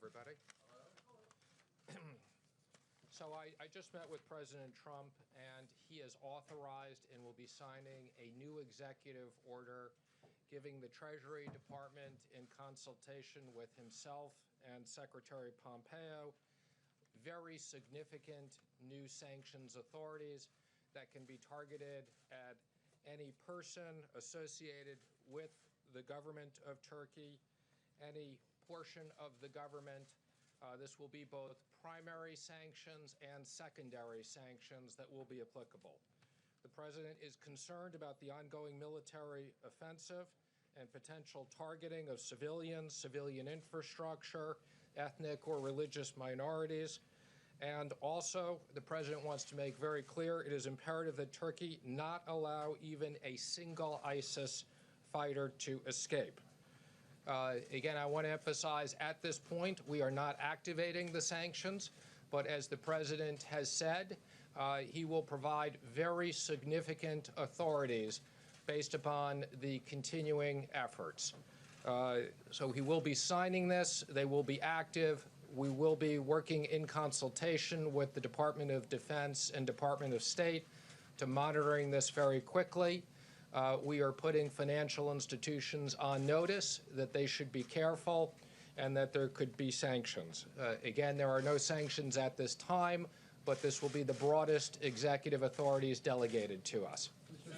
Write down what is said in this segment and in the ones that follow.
everybody. So I just met with President Trump, and he has authorized and will be signing a new executive order giving the Treasury Department, in consultation with himself and Secretary Pompeo, very significant new sanctions authorities that can be targeted at any person associated with the government of Turkey, any portion of the government. This will be both primary sanctions and secondary sanctions that will be applicable. The President is concerned about the ongoing military offensive and potential targeting of civilians, civilian infrastructure, ethnic or religious minorities. And also, the President wants to make very clear it is imperative that Turkey not allow even a single ISIS fighter to escape. Again, I want to emphasize, at this point, we are not activating the sanctions, but as the President has said, he will provide very significant authorities based upon the continuing efforts. So he will be signing this. They will be active. We will be working in consultation with the Department of Defense and Department of State to monitoring this very quickly. We are putting financial institutions on notice that they should be careful and that there could be sanctions. Again, there are no sanctions at this time, but this will be the broadest executive authorities delegated to us. When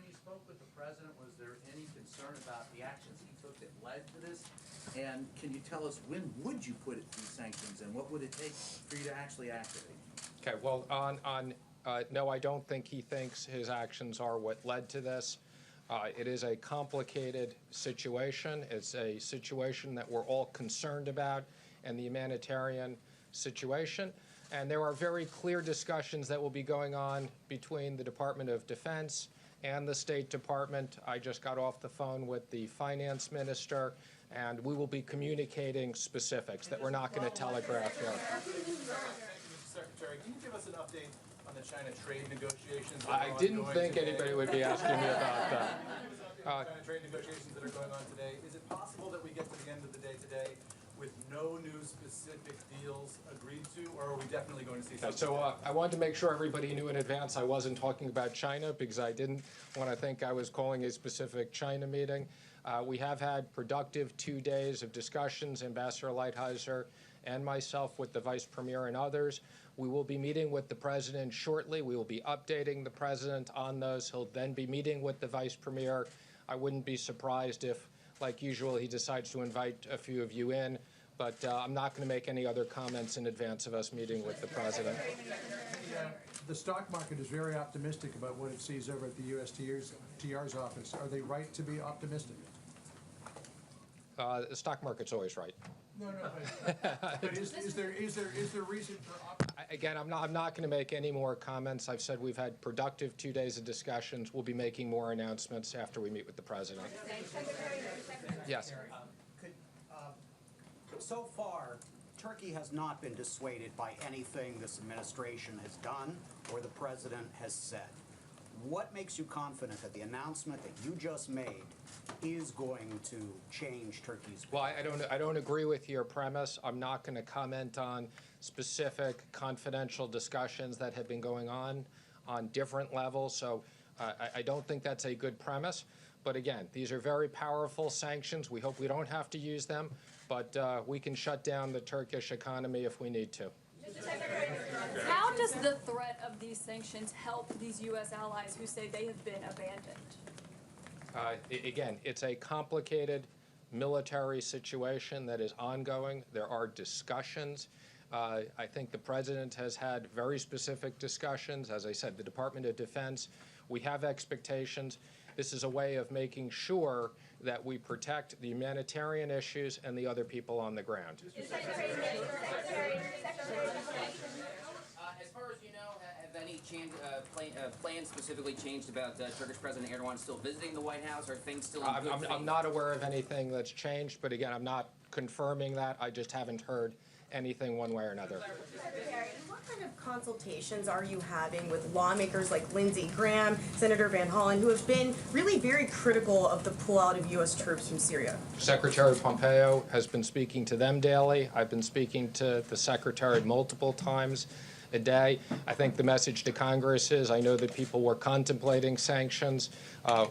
you spoke with the President, was there any concern about the actions he took that led to this? And can you tell us, when would you put these sanctions and what would it take for you to actually activate? Okay, well, no, I don't think he thinks his actions are what led to this. It is a complicated situation. It's a situation that we're all concerned about, and the humanitarian situation. And there are very clear discussions that will be going on between the Department of Defense and the State Department. I just got off the phone with the Finance Minister, and we will be communicating specifics that we're not going to telegraph here. Secretary, can you give us an update on the China trade negotiations? I didn't think anybody would be asking me about that. China trade negotiations that are going on today. Is it possible that we get to the end of the day today with no new specific deals agreed to, or are we definitely going to see something? So I wanted to make sure everybody knew in advance I wasn't talking about China, because I didn't want to think I was calling a specific China meeting. We have had productive 2 days of discussions, Ambassador Lighthizer and myself, with the Vice Premier and others. We will be meeting with the President shortly. We will be updating the President on those. He'll then be meeting with the Vice Premier. I wouldn't be surprised if, like usual, he decides to invite a few of you in, but I'm not going to make any other comments in advance of us meeting with the President. The stock market is very optimistic about what it sees over at the USTR's office. Are they right to be optimistic? The stock market's always right. No, but is there reason for optimism? Again, I'm not going to make any more comments. I've said we've had productive 2 days of discussions. We'll be making more announcements after we meet with the President. Yes. So far, Turkey has not been dissuaded by anything this administration has done or the President has said. What makes you confident that the announcement that you just made is going to change Turkey's behavior? Well, I don't agree with your premise. I'm not going to comment on specific confidential discussions that have been going on different levels. So I don't think that's a good premise. But again, these are very powerful sanctions. We hope we don't have to use them, but we can shut down the Turkish economy if we need to. How does the threat of these sanctions help these U.S. allies who say they have been abandoned? Again, it's a complicated military situation that is ongoing. There are discussions. I think the President has had very specific discussions. As I said, the Department of Defense, we have expectations. This is a way of making sure that we protect the humanitarian issues and the other people on the ground. As far as you know, have any plans specifically changed about Turkish President Erdogan still visiting the White House? Are things still in good faith? I'm not aware of anything that's changed, but again, I'm not confirming that. I just haven't heard anything one way or another. Secretary, what kind of consultations are you having with lawmakers like Lindsey Graham, Senator Van Hollen, who have been really very critical of the pullout of U.S. troops from Syria? Secretary Pompeo has been speaking to them daily. I've been speaking to the Secretary multiple times a day. I think the message to Congress is, I know that people were contemplating sanctions.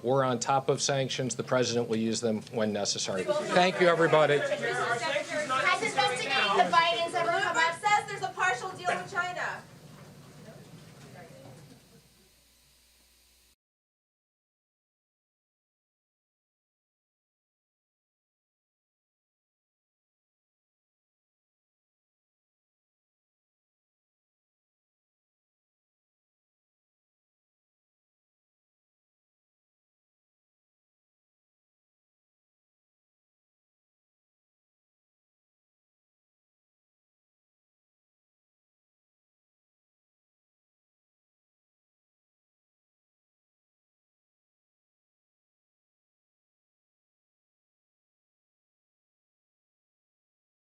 We're on top of sanctions. The President will use them when necessary. Thank you, everybody. Has it